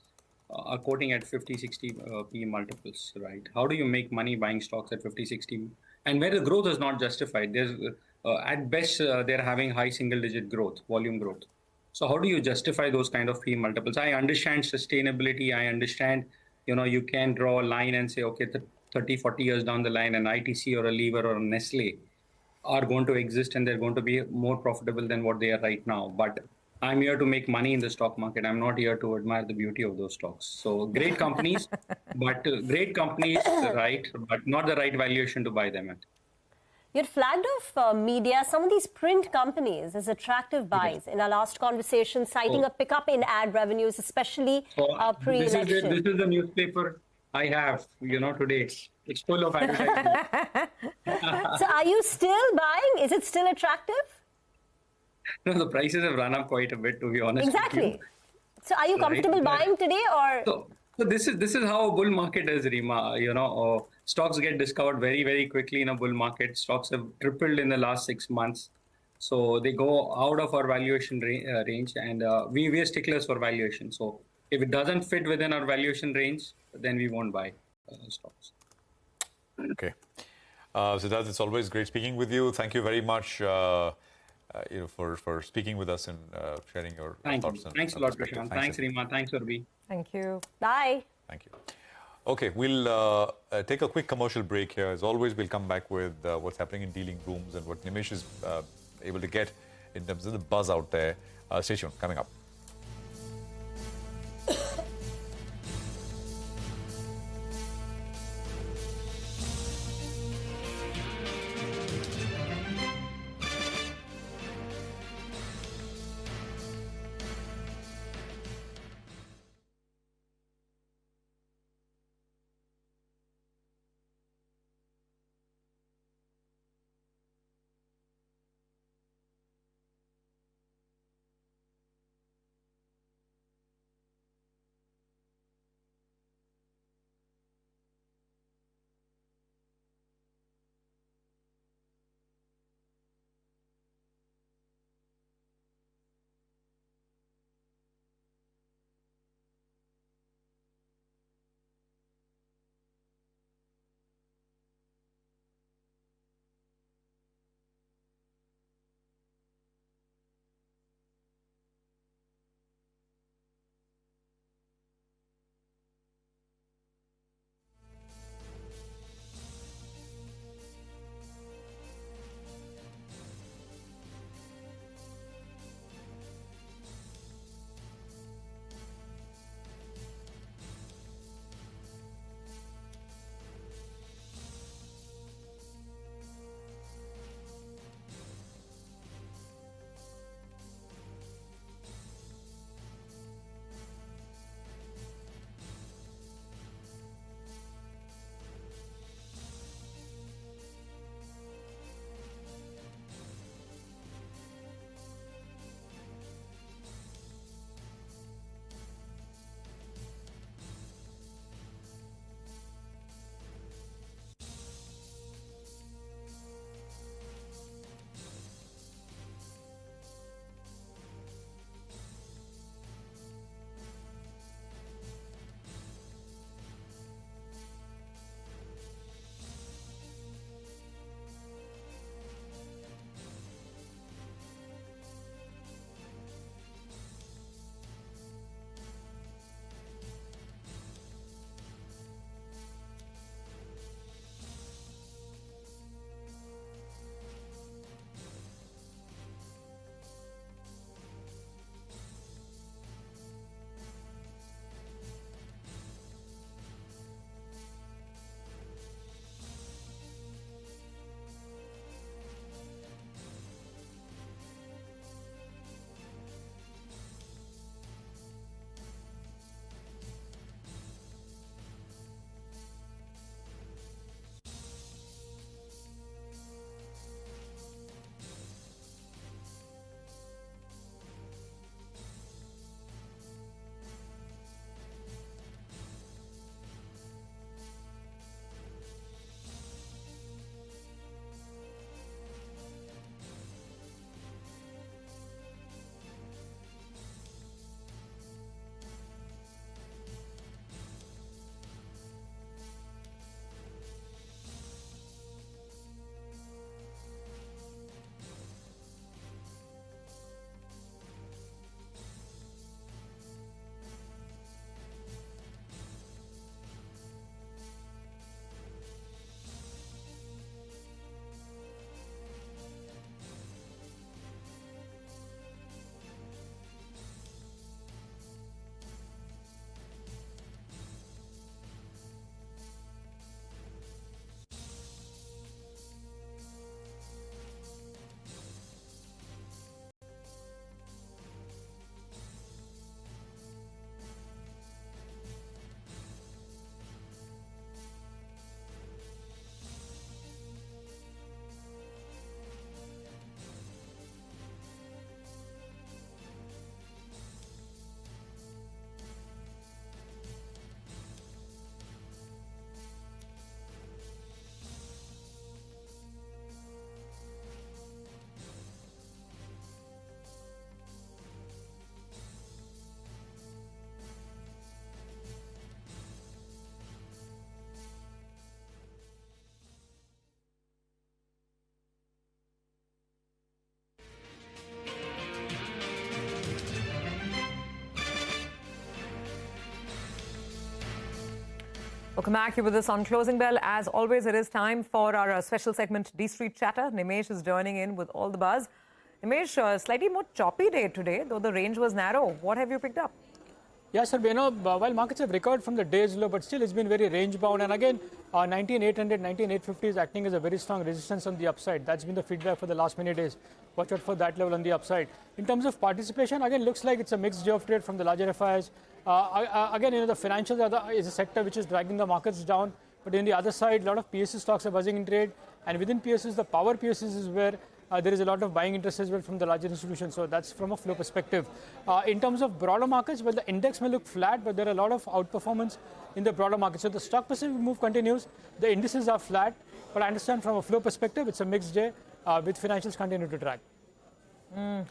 U: are quoting at 50, 60 P multiples, right? How do you make money buying stocks at 50, 60? And where the growth is not justified, there's at best they're having high single-digit growth, volume growth. So how do you justify those kind of P multiples? I understand sustainability. I understand, you can draw a line and say, okay, 30, 40 years down the line, an ITC or a Lever or a Nestle are going to exist and they're going to be more profitable than what they are right now. But I'm here to make money in the stock market. I'm not here to admire the beauty of those stocks. So great companies, but right, but not the right valuation to buy them at.
B: You had flagged off media, some of these print companies as attractive buys in our last conversation, citing a pickup in ad revenues, especially pre-election.
U: This is the newspaper I have, today. It's full of advertisements.
B: So are you still buying? Is it still attractive?
U: No, the prices have run up quite a bit, to be honest.
B: Exactly. So are you comfortable buying today, or?
U: So this is how a bull market is, Rima. Stocks get discovered very, very quickly in a bull market. Stocks have tripled in the last 6 months. So they go out of our valuation range, and we are sticklers for valuation. So if it doesn't fit within our valuation range, then we won't buy stocks.
C: Okay. Siddharth, it's always great speaking with you. Thank you very much for speaking with us and sharing your thoughts.
U: Thanks a lot, Prashant. Thanks, Rima. Thanks, Urbi.
N: Thank you.
B: Bye.
C: Thank you. Okay, we'll take a quick commercial break here. As always, we'll come back with what's happening in dealing rooms and what Nimish is able to get in terms of the buzz out there. Stay tuned. Coming up.
N: Welcome back. You're with us on Closing Bell. As always, it is time for our special segment, D-Street Chatter. Nimesh is joining in with all the buzz. Nimesh, slightly more choppy day today, though the range was narrow. What have you picked up?
E: Yes, sir. While markets have recovered from the day's low, but still it's been very range-bound. And again, 19,800, 19,850 is acting as a very strong resistance on the upside. That's been the feedback for the last many days. Watch out for that level on the upside. In terms of participation, again, looks like it's a mixed day of trade from the larger FIs. Again, the financials is a sector which is dragging the markets down. But on the other side, a lot of PSU stocks are buzzing in trade. And within PSUs, the power PSUs is where there is a lot of buying interest as well from the larger institutions. So that's from a flow perspective. In terms of broader markets, well, the index may look flat, but there are a lot of outperformance in the broader market. So the stock specific move continues. The indices are flat. But I understand from a flow perspective, it's a mixed day with financials continue to drag.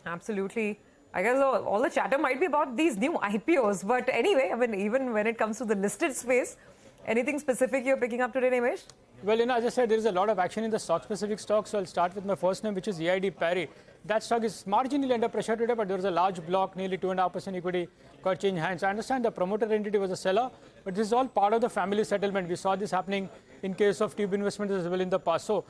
N: Absolutely. I guess all the chatter might be about these new IPOs. But anyway, I mean, even when it comes to the listed space, anything specific you're picking up today, Nimesh?
E: Well, as I said, there is a lot of action in the stock-specific stocks. So I'll start with my first name, which is EID Parry. That stock is marginally under pressure today, but there is a large block, nearly 2.5% equity, got changed hands. I understand the promoter entity was a seller, but this is all part of the family settlement. We saw this happening in case of Tube Investments as well in the past. So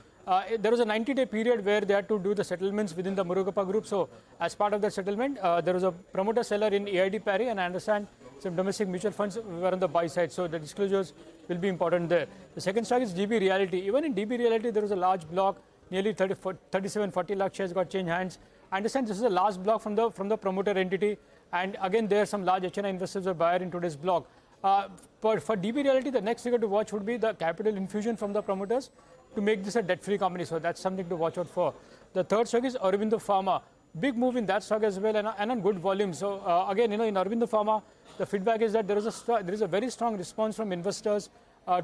E: there was a 90-day period where they had to do the settlements within the Murugappa group. So as part of that settlement, there was a promoter seller in EID Parry, and I understand some domestic mutual funds were on the buy side. So the disclosures will be important there. The second stock is DB Realty. Even in DB Realty, there was a large block, nearly 37-40 lakh shares got changed hands. I understand this is a last block from the promoter entity. And again, there are some large HNI investors are buyer in today's block. For DB Realty, the next figure to watch would be the capital infusion from the promoters to make this a debt-free company. So that's something to watch out for. The third stock is Aurobindo Pharma. Big move in that stock as well, and on good volume. So again, in Aurobindo Pharma, the feedback is that there is a very strong response from investors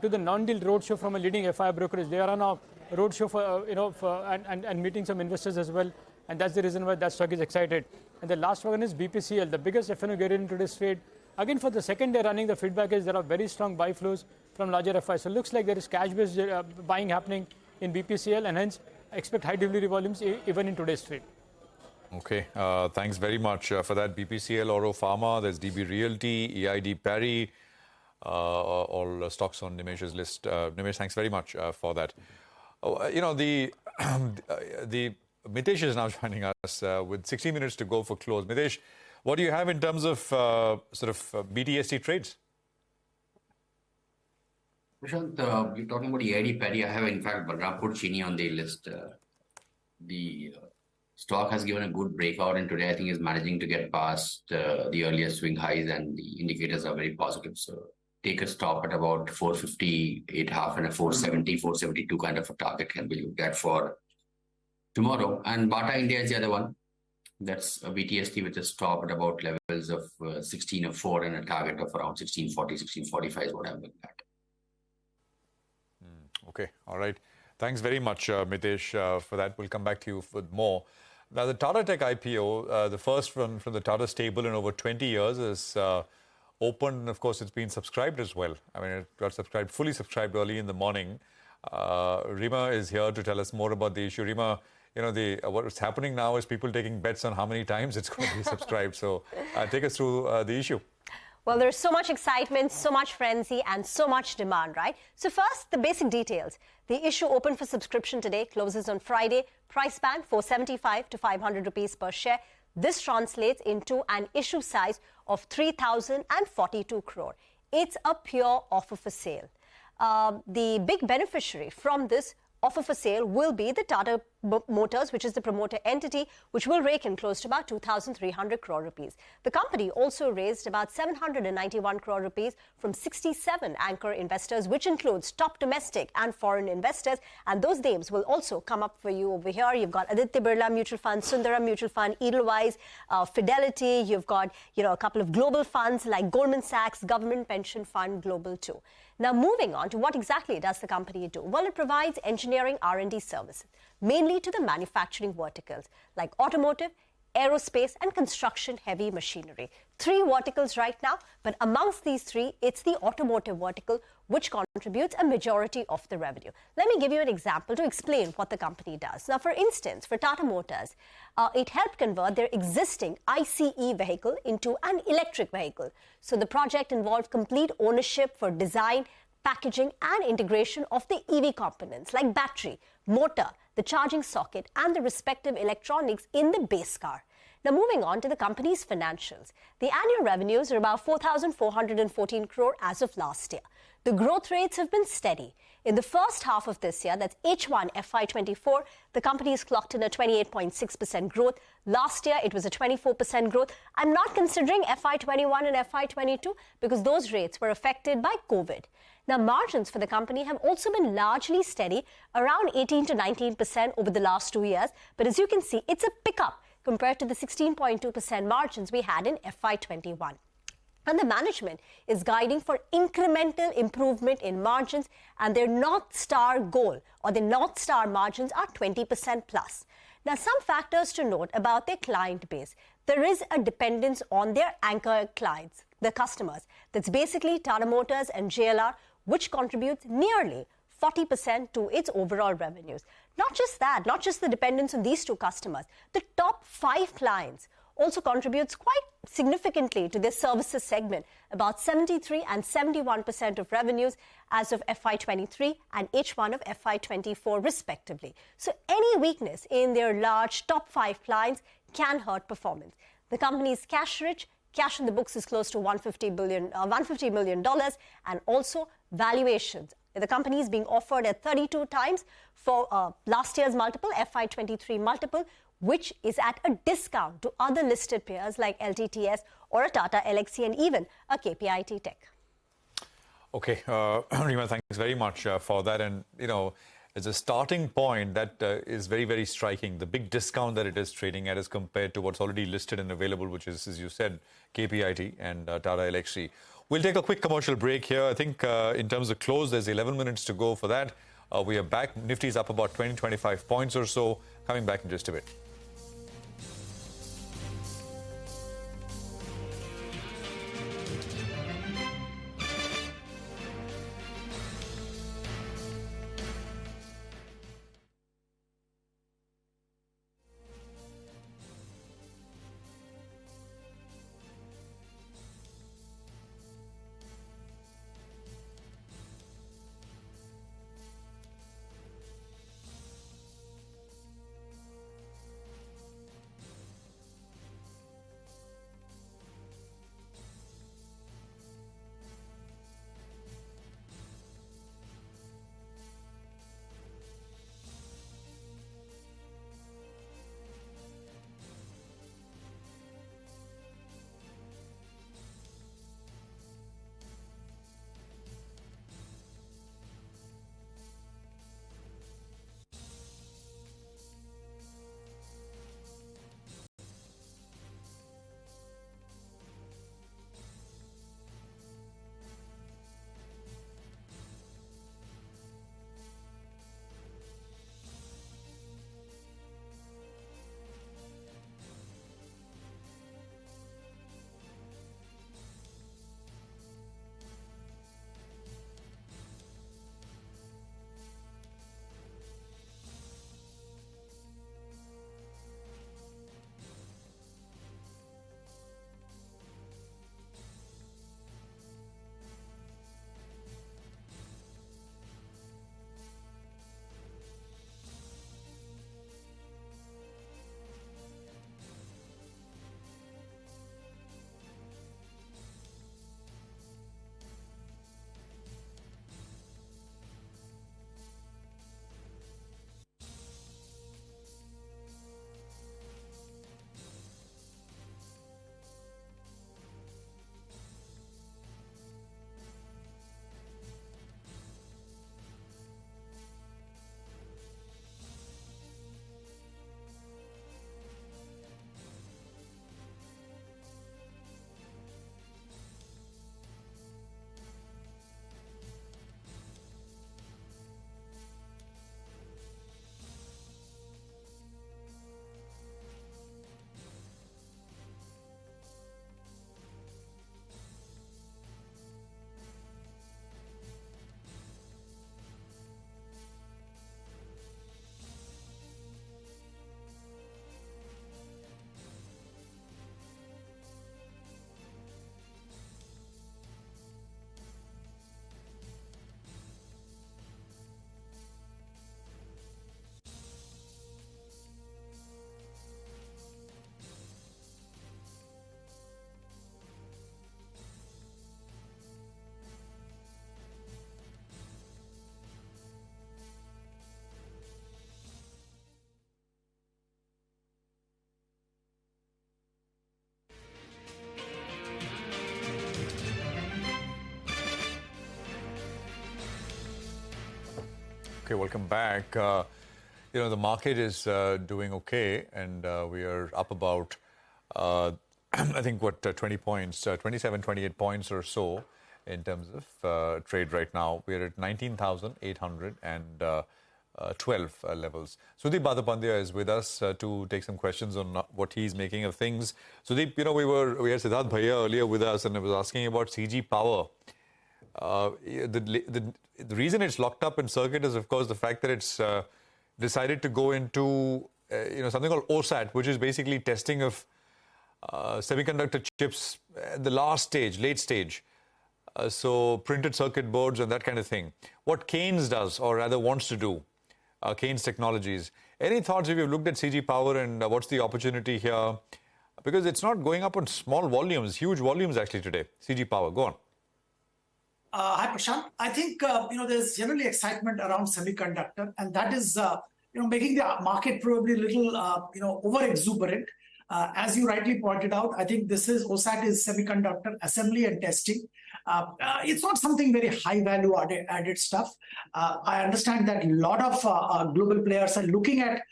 E: to the non-deal roadshow from a leading FI brokerage. They are on a roadshow for and meeting some investors as well, and that's the reason why that stock is excited. And the last one is BPCL, the biggest F&O getter in today's trade. Again, for the second day running, the feedback is there are very strong buy flows from larger FIs. So it looks like there is cash-based buying happening in BPCL, and hence expect high delivery volumes even in today's trade.
C: Okay, thanks very much for that. BPCL, Oro Pharma, there's DB Realty, EID Parry, all stocks on Nimesh's list. Nimesh, thanks very much for that. The Mitesh is now joining us with 60 minutes to go for close. Mitesh, what do you have in terms of BTST trades?
O: Prashant, you're talking about EID Parry. I have, in fact, Balrampur Chini on the list. The stock has given a good breakout, and today I think is managing to get past the earlier swing highs, and the indicators are very positive. So take a stop at about 458.5 and a 470, 472 kind of a target can be looked at for tomorrow. And Bata India is the other one. That's a BTST with a stop at about levels of 16.04 and a target of around 16.40, 16.45 is what I'm looking at.
C: Okay, all right. Thanks very much, Mitesh, for that. We'll come back to you with more. Now, the Tata Tech IPO, the first one from the Tata stable in over 20 years, is open. Of course, it's been subscribed as well. I mean, it got subscribed, fully subscribed early in the morning. Rima is here to tell us more about the issue. Rima, what's happening now is people taking bets on how many times it's going to be subscribed. So take us through the issue.
B: Well, there's so much excitement, so much frenzy, and so much demand, right? So first, the basic details. The issue open for subscription today, closes on Friday. Price band 475 to 500 rupees per share. This translates into an issue size of 3,042 crore. It's a pure offer for sale. The big beneficiary from this offer for sale will be the Tata Motors, which is the promoter entity, which will rake in close to about 2,300 crore rupees. The company also raised about 791 crore rupees from 67 anchor investors, which includes top domestic and foreign investors. And those names will also come up for you over here. You've got Aditya Birla Mutual Fund, Sundaram Mutual Fund, Edelweiss, Fidelity. You've got, a couple of global funds like Goldman Sachs, Government Pension Fund Global 2. Now, moving on to what exactly does the company do? Well, it provides engineering R&D services, mainly to the manufacturing verticals like automotive, aerospace, and construction-heavy machinery. 3 verticals right now, but amongst these 3, it's the automotive vertical which contributes a majority of the revenue. Let me give you an example to explain what the company does. Now, for instance, for Tata Motors, it helped convert their existing ICE vehicle into an electric vehicle. So the project involved complete ownership for design, packaging and integration of the EV components like battery, motor, the charging socket and the respective electronics in the base car. Now moving on to the company's financials. The annual revenues are about 4,414 crore as of last year. The growth rates have been steady. In the first half of this year, that's H1 FY24, the company has clocked in a 28.6% growth. Last year, it was a 24% growth. I'm not considering FY21 and FY22 because those rates were affected by COVID. Now, margins for the company have also been largely steady, around 18 to 19% over the last 2 years. But as you can see, it's a pickup compared to the 16.2% margins we had in FY21. And the management is guiding for incremental improvement in margins, and their North Star goal or the North Star margins are 20% plus. Now, some factors to note about their client base. There is a dependence on their anchor clients, the customers. That's basically Tata Motors and JLR, which contributes nearly 40% to its overall revenues. Not just that, not just the dependence on these two customers. The top 5 clients also contributes quite significantly to their services segment, about 73 and 71% of revenues as of FY23 and H1 of FY24 respectively. So any weakness in their large top 5 clients can hurt performance. The company is cash rich. Cash in the books is close to $150 million, and also valuations. The company is being offered at 32 times for last year's multiple, FY23 multiple, which is at a discount to other listed peers like LTTS or a Tata Elxsi and even a KPIT Tech.
C: Okay, Rima, thanks very much for that. And, you know, as a starting point, that is very, very striking. The big discount that it is trading at as compared to what's already listed and available, which is, as you said, KPIT and Tata Elxsi. We'll take a quick commercial break here. I think in terms of close, there's 11 minutes to go for that. We are back. Nifty's up about 20-25 points or so. Coming back in just a bit. Okay, welcome back. The market is doing okay, and we are up about, I think, 20 points, 27, 28 points or so in terms of trade right now. We're at 19,812 levels. Sudeep Badapandya is with us to take some questions on what he's making of things. Sudeep, we had Siddharth Bhaiya earlier with us, and I was asking about CG Power. The reason it's locked up in circuit is, of course, the fact that it's decided to go into something called OSAT, which is basically testing of semiconductor chips at the late stage. So printed circuit boards and that kind of thing. What Keynes does, or rather wants to do, Keynes Technologies. Any thoughts if you've looked at CG Power and what's the opportunity here? Because it's not going up on small volumes, huge volumes actually today. CG Power, go on.
F: Hi, Prashant. I think, there's generally excitement around semiconductor, and that is, making the market probably a little, over-exuberant. As you rightly pointed out, I think OSAT is semiconductor assembly and testing. It's not something very high value added stuff. I understand that a lot of global players are looking at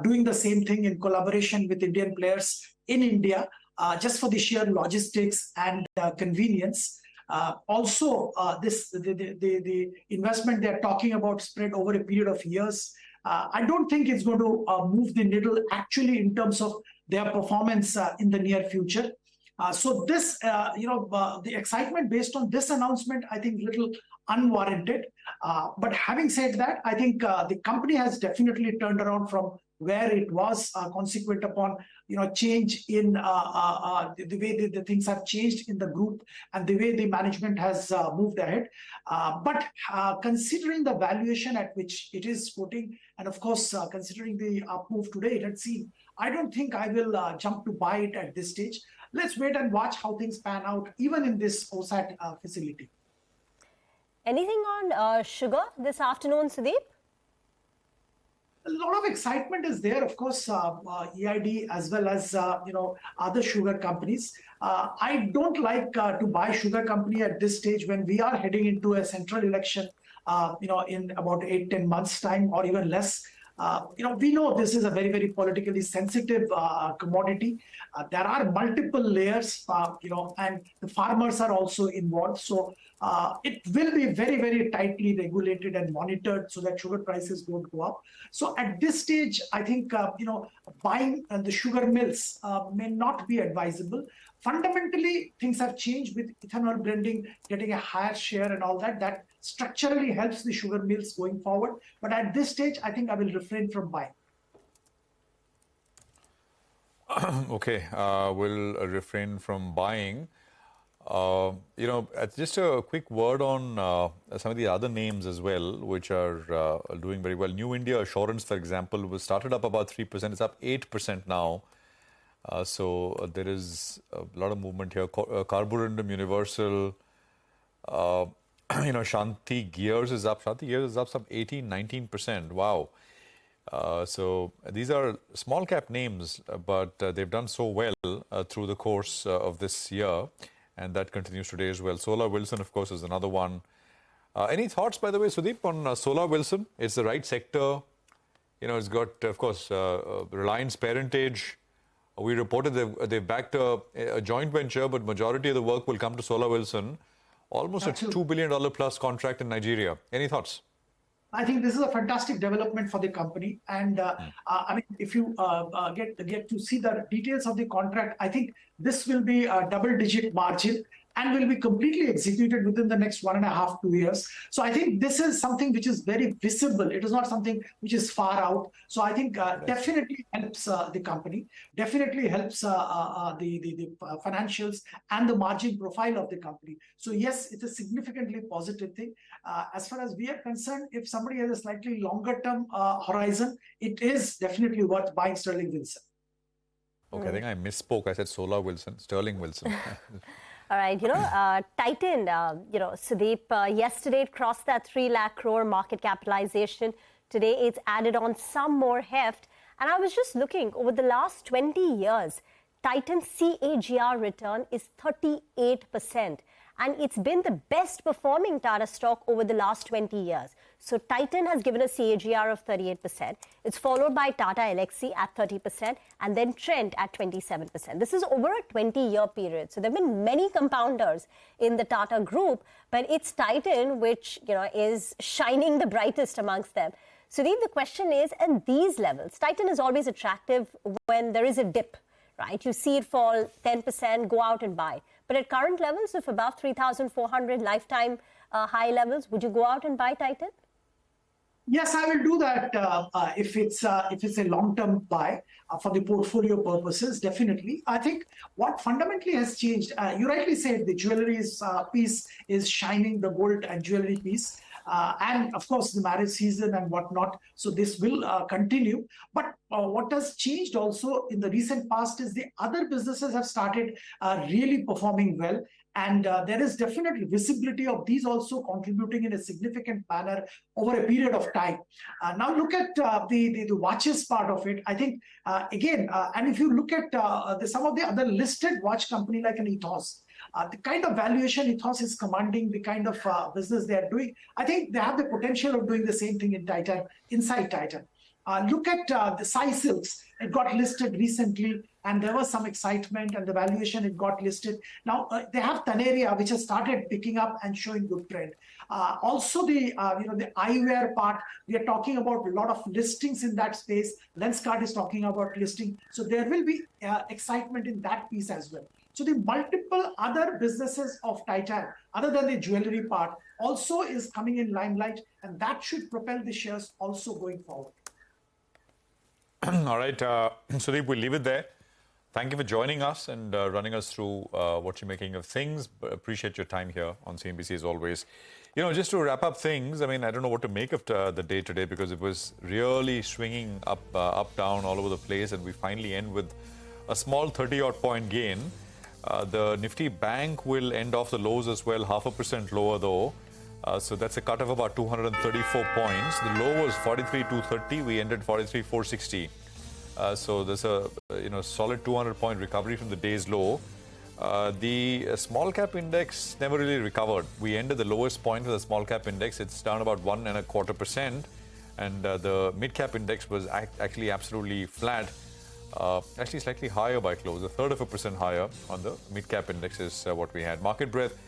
F: doing the same thing in collaboration with Indian players in India, just for the sheer logistics and convenience. Also, the investment they're talking about spread over a period of years. I don't think it's going to move the needle actually in terms of their performance in the near future. So this, the excitement based on this announcement, I think little unwarranted. But having said that, I think the company has definitely turned around from where it was consequent upon change in the way the things have changed in the group and the way the management has moved ahead. But considering the valuation at which it is quoting, and of course considering the up move today it had seen, I don't think I will jump to buy it at this stage. Let's wait and watch how things pan out even in this OSAT facility.
B: Anything on sugar this afternoon, Sudeep?
F: A lot of excitement is there, of course, EID as well as, other sugar companies. I don't like to buy sugar company at this stage when we are heading into a central election, in about 8-10 months time or even less. We know this is a very, very politically sensitive commodity. There are multiple layers, and the farmers are also involved. So it will be very, very tightly regulated and monitored so that sugar prices don't go up. So at this stage, I think, buying the sugar mills may not be advisable. Fundamentally, things have changed with ethanol blending, getting a higher share and all that. That structurally helps the sugar mills going forward. But at this stage, I think I will refrain from buying.
C: Okay, we'll refrain from buying. Just a quick word on some of the other names as well, which are doing very well. New India Assurance, for example, was started up about 3%. It's up 8% now. So there is a lot of movement here. Carborundum Universal, Shanti Gears is up. Shanti Gears is up some 18-19%. Wow. So these are small cap names, but they've done so well through the course of this year, and that continues today as well. Solar Wilson, of course, is another one. Any thoughts, by the way, Sudeep, on Solar Wilson? It's the right sector. It's got, of course, Reliance parentage. We reported they've backed a joint venture, but majority of the work will come to Solar Wilson. Almost a $2 billion plus contract in Nigeria. Any thoughts?
F: I think this is a fantastic development for the company. And if you get to see the details of the contract, I think this will be a double-digit margin and will be completely executed within the next 1.5 to 2 years. So I think this is something which is very visible. It is not something which is far out. So I think definitely helps the company, definitely helps the financials and the margin profile of the company. So yes, it's a significantly positive thing. As far as we are concerned, if somebody has a slightly longer term horizon, it is definitely worth buying Sterling Wilson.
C: Okay, I think I misspoke. I said Solar Wilson, Sterling Wilson.
B: All right, Titan, Sudeep, yesterday it crossed that 3 lakh crore market capitalization. Today it's added on some more heft. And I was just looking, over the last 20 years, Titan's CAGR return is 38%. and it's been the best performing Tata stock over the last 20 years. So Titan has given a CAGR of 38%. It's followed by Tata Elxsi at 30% and then Trent at 27%. This is over a 20-year period. So there have been many compounders in the Tata group, but it's Titan which is shining the brightest amongst them. So the question is, at these levels, Titan is always attractive when there is a dip, right? You see it fall 10%, go out and buy. But at current levels of above 3,400 lifetime high levels, would you go out and buy Titan?
F: Yes, I will do that if it's a long-term buy for the portfolio purposes, definitely. I think what fundamentally has changed, you rightly said the jewelry piece is shining, the gold and jewelry piece. And of course, the marriage season and whatnot. So this will continue. But what has changed also in the recent past is the other businesses have started really performing well. And there is definitely visibility of these also contributing in a significant manner over a period of time. Now look at the watches part of it. I think, again, and if you look at some of the other listed watch company like an Ethos, the kind of valuation Ethos is commanding, the kind of business they are doing, I think they have the potential of doing the same thing in Titan, inside Titan. Look at the Sai Silks. It got listed recently, and there was some excitement, and the valuation it got listed. Now they have Taneria, which has started picking up and showing good trend. Also, the the eyewear part, we are talking about a lot of listings in that space. Lenskart is talking about listing, so there will be excitement in that piece as well. So the multiple other businesses of Titan, other than the jewelry part, also is coming in limelight, and that should propel the shares also going forward.
C: All right, Sudeep, we'll leave it there. Thank you for joining us and running us through what you're making of things. Appreciate your time here on CNBC as always. Just to wrap up things, I mean, I don't know what to make of the day today because it was really swinging up, down, all over the place, and we finally end with a small 30-odd point gain. The Nifty Bank will end off the lows as well, 0.5% lower though. So that's a cut of about 234 points. The low was 43,230. We ended 43,460. So there's a solid 200-point recovery from the day's low. The small cap index never really recovered. We ended the lowest point of the small cap index. It's down about 1.25%, and the mid cap index was actually absolutely flat. Actually slightly higher by close, 1/3% higher on the mid cap index is what we had. Market breadth,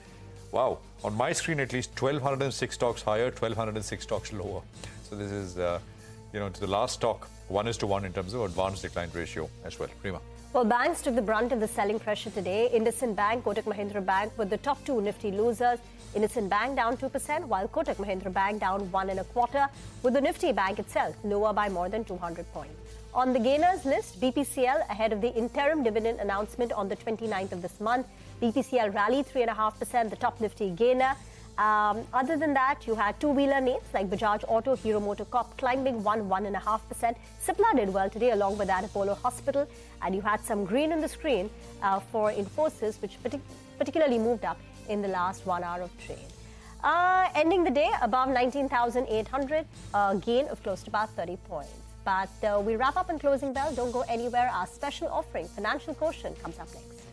C: wow, on my screen at least 1,206 stocks higher, 1,206 stocks lower. So this is, to the last stock, 1:1 in terms of advanced decline ratio as well. Prima.
B: Well, banks took the brunt of the selling pressure today. IndusInd Bank, Kotak Mahindra Bank were the top two Nifty losers. IndusInd Bank down 2%, while Kotak Mahindra Bank down 1.25%, with the Nifty Bank itself lower by more than 200 points. On the gainers list, BPCL ahead of the interim dividend announcement on the 29th of this month. BPCL rallied 3.5%, the top Nifty gainer. Other than that, you had two-wheeler names like Bajaj Auto, Hero MotoCorp climbing 1.5%. Cipla did well today along with that Apollo Hospital. And you had some green on the screen for Infosys, which particularly moved up in the last 1 hour of trade. Ending the day above 19,800, a gain of close to about 30 points. But we wrap up in closing bell. Don't go anywhere. Our special offering, Financial Quotient, comes up next.